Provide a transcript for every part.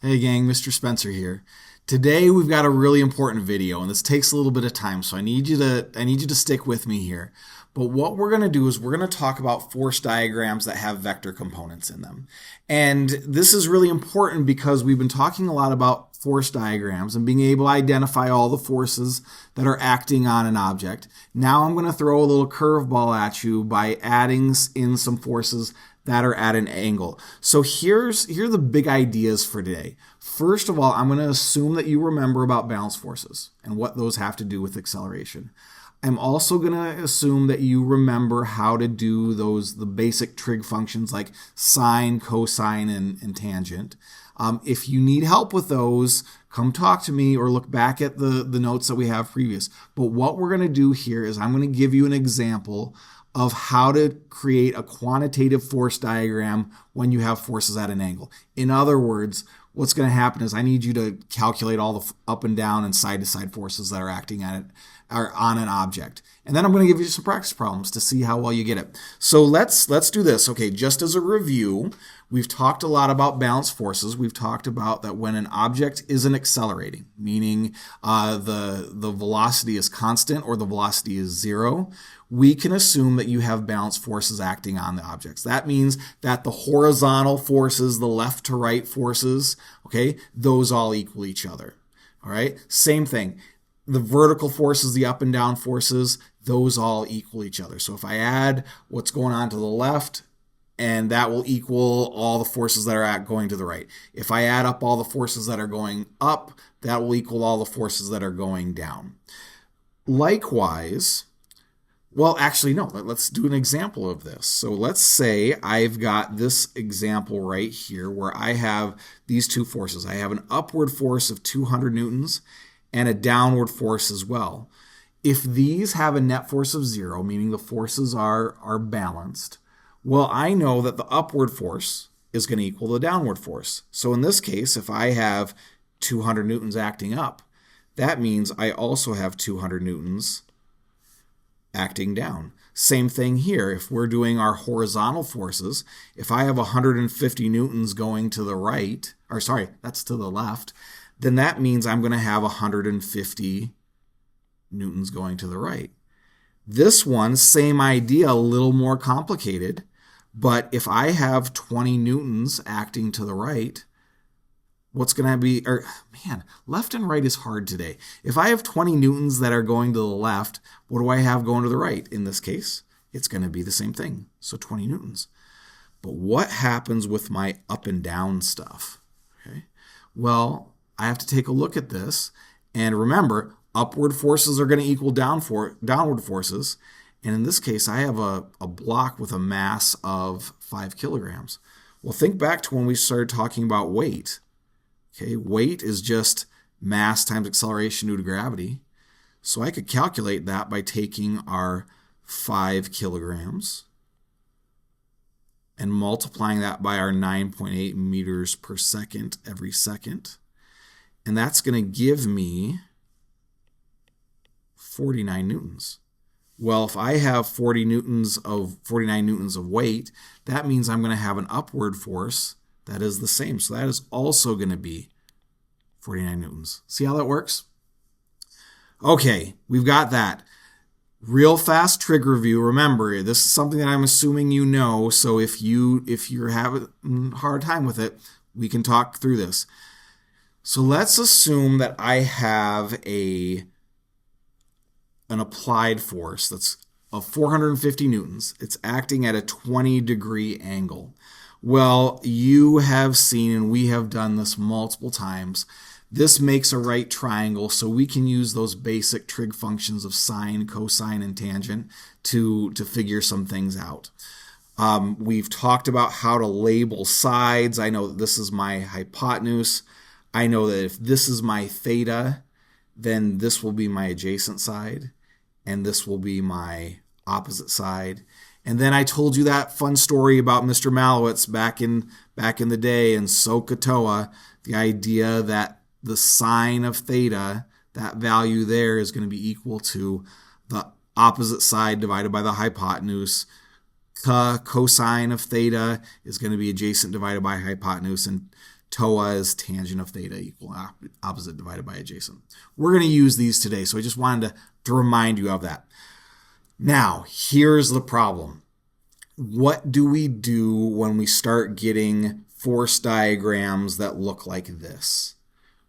Hey gang, Mr. Spencer here. Today we've got a really important video and this takes a little bit of time, so I need you to stick with me here. But what we're going to do is we're going to talk about force diagrams that have vector components in them. And this is really important because we've been talking a lot about force diagrams and being able to identify all the forces that are acting on an object. Now I'm going to throw a little curveball at you by adding in some forces that are at an angle. So here are the big ideas for today. First of all, I'm going to assume that you remember about balance forces and what those have to do with acceleration. I'm also going to assume that you remember how to do the basic trig functions like sine, cosine, and tangent. If you need help with those, come talk to me or look back at the notes that we have previous. But what we're going to do here is I'm going to give you an example of how to create a quantitative force diagram when you have forces at an angle. In other words, what's going to happen is I need you to calculate all the up and down and side to side forces that are acting at it are on an object. And then I'm going to give you some practice problems to see how well you get it. So let's do this. Okay, just as a review, we've talked a lot about balance forces. We've talked about that when an object isn't accelerating, meaning the velocity is constant or the velocity is zero, we can assume that you have balance forces acting on the objects. That means that the horizontal forces, the left to right forces, okay, those all equal each other. All right, same thing. The vertical forces, the up and down forces, those all equal each other. So if I add what's going on to the left, and that will equal all the forces that are going to the right. If I add up all the forces that are going up, that will equal all the forces that are going down. Likewise, well, actually, no, let's do an example of this. So let's say I've got this example right here where I have these two forces. I have an upward force of 200 newtons and a downward force as well. If these have a net force of zero, meaning the forces are balanced, well, I know that the upward force is going to equal the downward force. So in this case, if I have 200 newtons acting up, that means I also have 200 newtons acting down. Same thing here. If we're doing our horizontal forces, if I have 150 newtons going to the right, or sorry, that's to the left, then that means I'm going to have 150 newtons going to the right. This one, same idea, a little more complicated, but if I have 20 newtons acting to the right, what's going to be, left and right is hard today. If I have 20 newtons that are going to the left, what do I have going to the right? In this case, it's going to be the same thing, so 20 newtons. But what happens with my up and down stuff? Okay. Well, I have to take a look at this, and remember, upward forces are going to equal downward forces, and in this case, I have a block with a mass of 5 kilograms. Well, think back to when we started talking about weight. Okay, weight is just mass times acceleration due to gravity. So I could calculate that by taking our 5 kilograms and multiplying that by our 9.8 meters per second every second. And that's going to give me 49 newtons. Well, if I have 49 newtons of weight, that means I'm going to have an upward force that is the same. So that is also going to be 49 newtons. See how that works? Okay, we've got that. Real fast trig review. Remember, this is something that I'm assuming you know, so if you're having a hard time with it, we can talk through this. So let's assume that I have an applied force that's of 450 newtons. It's acting at a 20-degree angle. Well, you have seen, and we have done this multiple times, this makes a right triangle, so we can use those basic trig functions of sine, cosine, and tangent to figure some things out. We've talked about how to label sides. I know that this is my hypotenuse. I know that if this is my theta, then this will be my adjacent side, and this will be my opposite side. And then I told you that fun story about Mr. Malowitz back in the day in SOHCAHTOA, the idea that the sine of theta, that value there is going to be equal to the opposite side divided by the hypotenuse. Cosine of theta is going to be adjacent divided by hypotenuse, and TOA is tangent of theta equal opposite divided by adjacent. We're going to use these today, so I just wanted to remind you of that. Now, here's the problem. What do we do when we start getting force diagrams that look like this,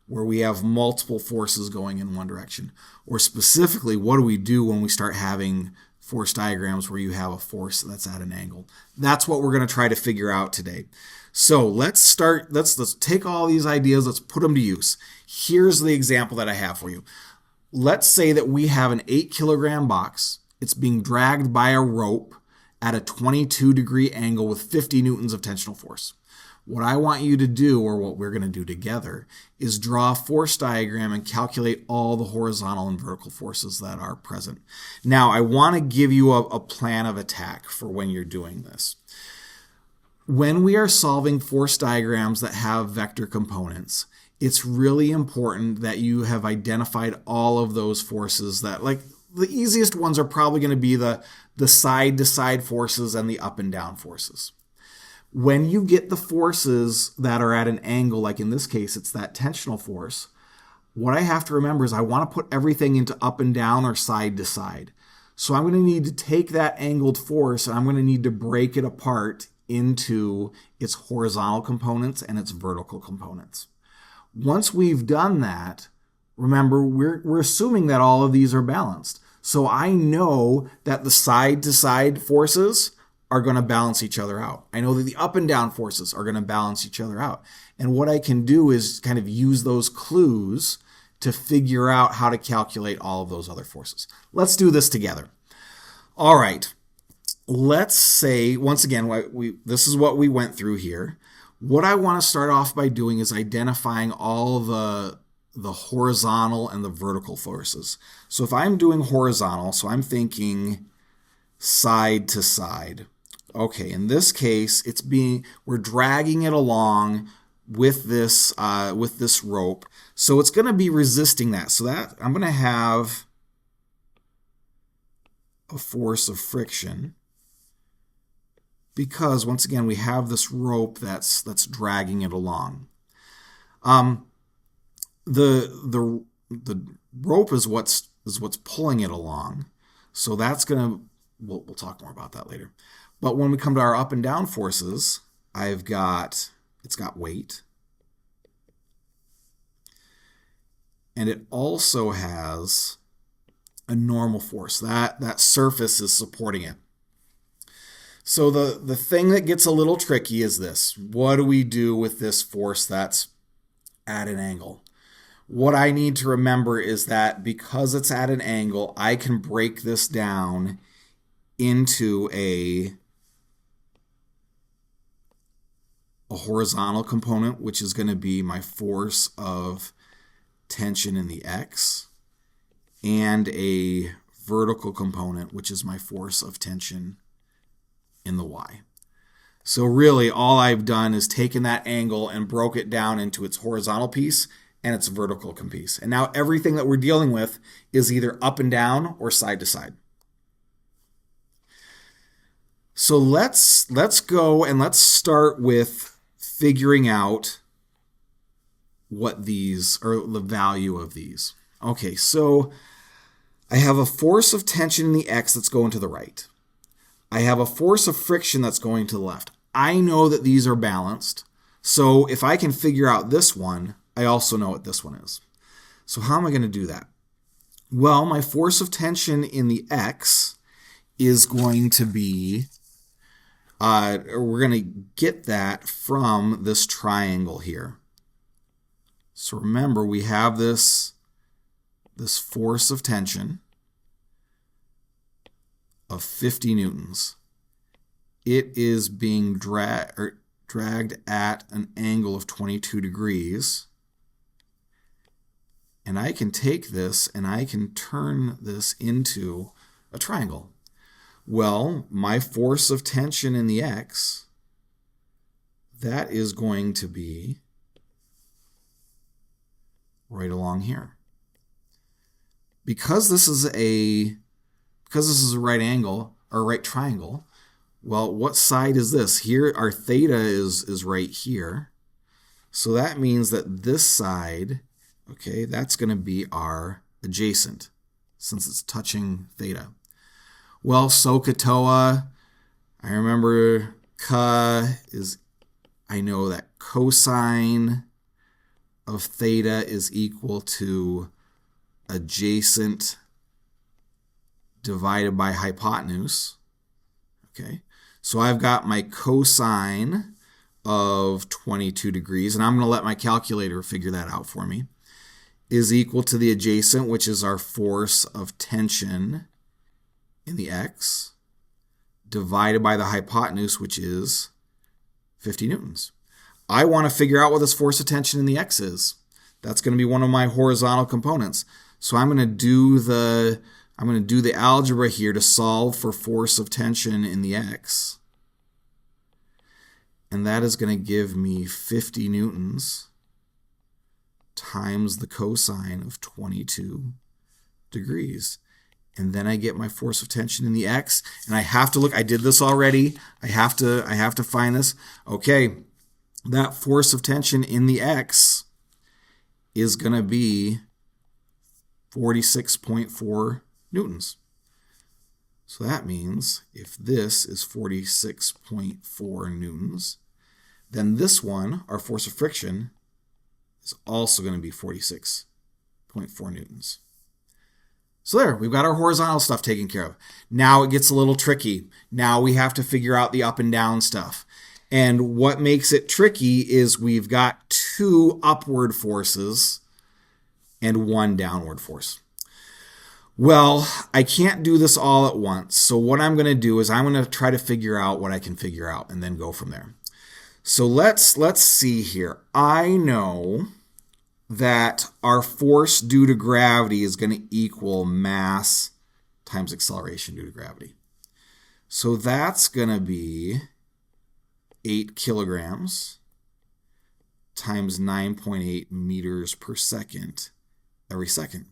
where we have multiple forces going in one direction? Or specifically, what do we do when we start having force diagrams where you have a force that's at an angle? That's what we're going to try to figure out today. So let's take all these ideas, let's put them to use. Here's the example that I have for you. Let's say that we have an 8-kilogram box. It's being dragged by a rope at a 22-degree angle with 50 newtons of tensional force. What I want you to do, or what we're going to do together, is draw a force diagram and calculate all the horizontal and vertical forces that are present. Now, I want to give you a plan of attack for when you're doing this. When we are solving force diagrams that have vector components, it's really important that you have identified all of those forces that, like, the easiest ones are probably going to be the side-to-side forces and the up and down forces. When you get the forces that are at an angle, like in this case, it's that tensional force, what I have to remember is I want to put everything into up and down or side to side. So I'm going to need to take that angled force and I'm going to need to break it apart into its horizontal components and its vertical components. Once we've done that, remember, we're assuming that all of these are balanced. So I know that the side-to-side forces are going to balance each other out. I know that the up and down forces are going to balance each other out. And what I can do is kind of use those clues to figure out how to calculate all of those other forces. Let's do this together. All right. Let's say, once again, this is what we went through here. What I want to start off by doing is identifying all the horizontal and the vertical forces. So if I'm doing horizontal, so I'm thinking side to side. Okay, in this case, we're dragging it along with this rope. So it's going to be resisting that. So that I'm going to have a force of friction because, once again, we have this rope that's dragging it along. The rope is what's pulling it along. So that's going to, we'll talk more about that later. But when we come to our up and down forces, it's got weight. And it also has a normal force. That surface is supporting it. So the thing that gets a little tricky is this. What do we do with this force that's at an angle? What I need to remember is that because it's at an angle, I can break this down into a horizontal component, which is going to be my force of tension in the X, and a vertical component, which is my force of tension in the Y. So really, all I've done is taken that angle and broke it down into its horizontal piece and its vertical piece. And now everything that we're dealing with is either up and down or side to side. So let's go and let's start with figuring out what these, or the value of these. Okay, so I have a force of tension in the X that's going to the right. I have a force of friction that's going to the left. I know that these are balanced. So if I can figure out this one, I also know what this one is. So how am I going to do that? Well, my force of tension in the X is going to be, we're going to get that from this triangle here. So remember, we have this force of tension of 50 newtons. It is being dragged at an angle of 22 degrees. And I can take this and I can turn this into a triangle. Well, my force of tension in the X, that is going to be right along here. Because this is a right angle, or right triangle, well, what side is this? Here, our theta is right here. So that means that this side, okay, that's going to be our adjacent since it's touching theta. Well, SOHCAHTOA, I remember I know that cosine of theta is equal to adjacent divided by hypotenuse. Okay, so I've got my cosine of 22 degrees, and I'm going to let my calculator figure that out for me, is equal to the adjacent, which is our force of tension in the x, divided by the hypotenuse, which is 50 newtons. I want to figure out what this force of tension in the x is. That's going to be one of my horizontal components. So I'm going to do the algebra here to solve for force of tension in the x. And that is going to give me 50 newtons times the cosine of 22 degrees. And then I get my force of tension in the x. And I have to look, I did this already. I have to find this. Okay, that force of tension in the x is going to be 46.4 newtons. So that means if this is 46.4 newtons, then this one, our force of friction, is also going to be 46.4 newtons. So there, we've got our horizontal stuff taken care of. Now it gets a little tricky. Now we have to figure out the up and down stuff. And what makes it tricky is we've got 2 upward forces and 1 downward force. Well, I can't do this all at once. So what I'm going to do is I'm going to try to figure out what I can figure out and then go from there. So let's see here. I know that our force due to gravity is going to equal mass times acceleration due to gravity. So that's going to be 8 kilograms times 9.8 meters per second every second.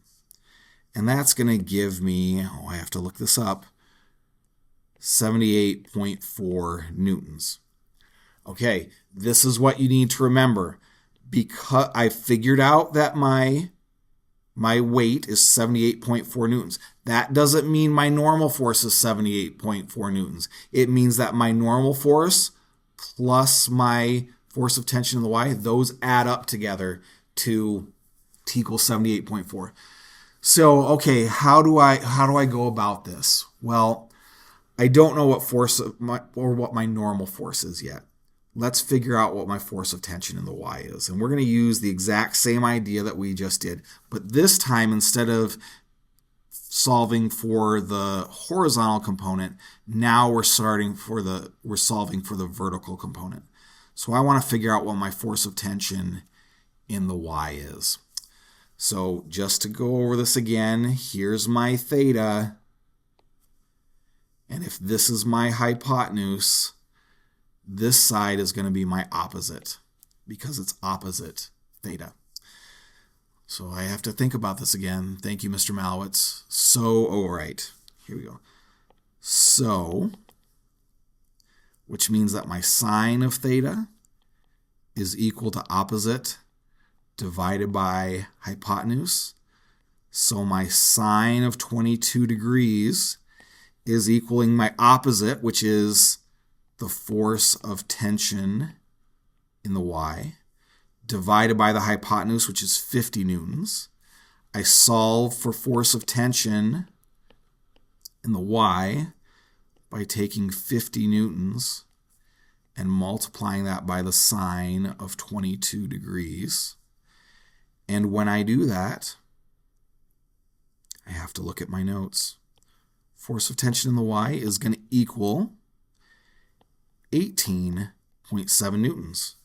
And that's going to give me, I have to look this up, 78.4 newtons. Okay, this is what you need to remember. Because I figured out that my weight is 78.4 newtons. That doesn't mean my normal force is 78.4 newtons. It means that my normal force plus my force of tension in the y, those add up together to equal 78.4. So, okay, how do I go about this? Well, I don't know what my normal force is yet. Let's figure out what my force of tension in the y is. And we're going to use the exact same idea that we just did. But this time, instead of solving for the horizontal component, now we're solving for the vertical component. So I want to figure out what my force of tension in the y is. So just to go over this again, here's my theta. And if this is my hypotenuse, this side is going to be my opposite because it's opposite theta. So I have to think about this again. Thank you, Mr. Malowitz. All right, here we go. So, which means that my sine of theta is equal to opposite divided by hypotenuse. So my sine of 22 degrees is equaling my opposite, which is the force of tension in the y, divided by the hypotenuse, which is 50 newtons. I solve for force of tension in the y by taking 50 newtons and multiplying that by the sine of 22 degrees. And when I do that, I have to look at my notes. Force of tension in the y is going to equal 18.7 newtons.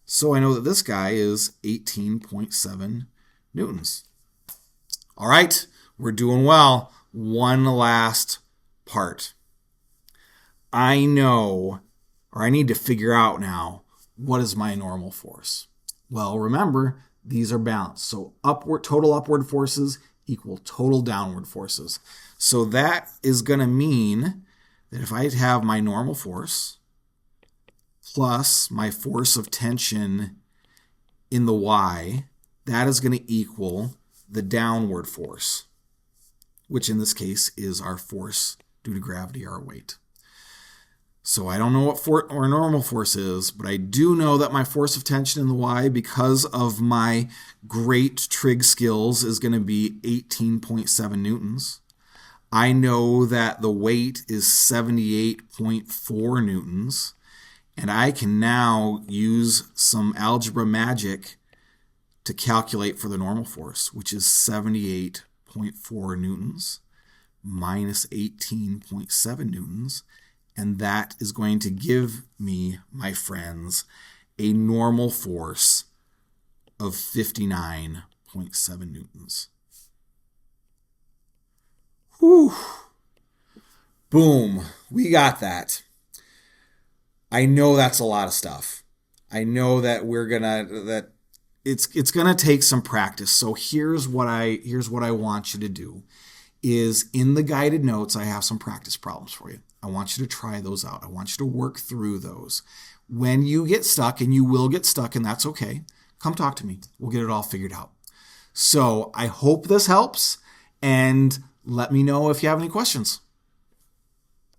So I know that this guy is 18.7 newtons. All right, we're doing well. One last part. I know, or I need to figure out now, what is my normal force? Well, remember, these are balanced. So total upward forces equal total downward forces. So that is going to mean that if I have my normal force plus my force of tension in the y, that is going to equal the downward force, which in this case is our force due to gravity, our weight. So I don't know what our normal force is, but I do know that my force of tension in the y, because of my great trig skills, is going to be 18.7 newtons. I know that the weight is 78.4 newtons. And I can now use some algebra magic to calculate for the normal force, which is 78.4 newtons minus 18.7 newtons. And that is going to give me, my friends, a normal force of 59.7 newtons. Whew. Boom. We got that. I know that's a lot of stuff. I know that it's gonna take some practice. So here's what I want you to do is in the guided notes, I have some practice problems for you. I want you to try those out. I want you to work through those. When you get stuck, and you will get stuck, and that's okay, come talk to me. We'll get it all figured out. So I hope this helps, and let me know if you have any questions.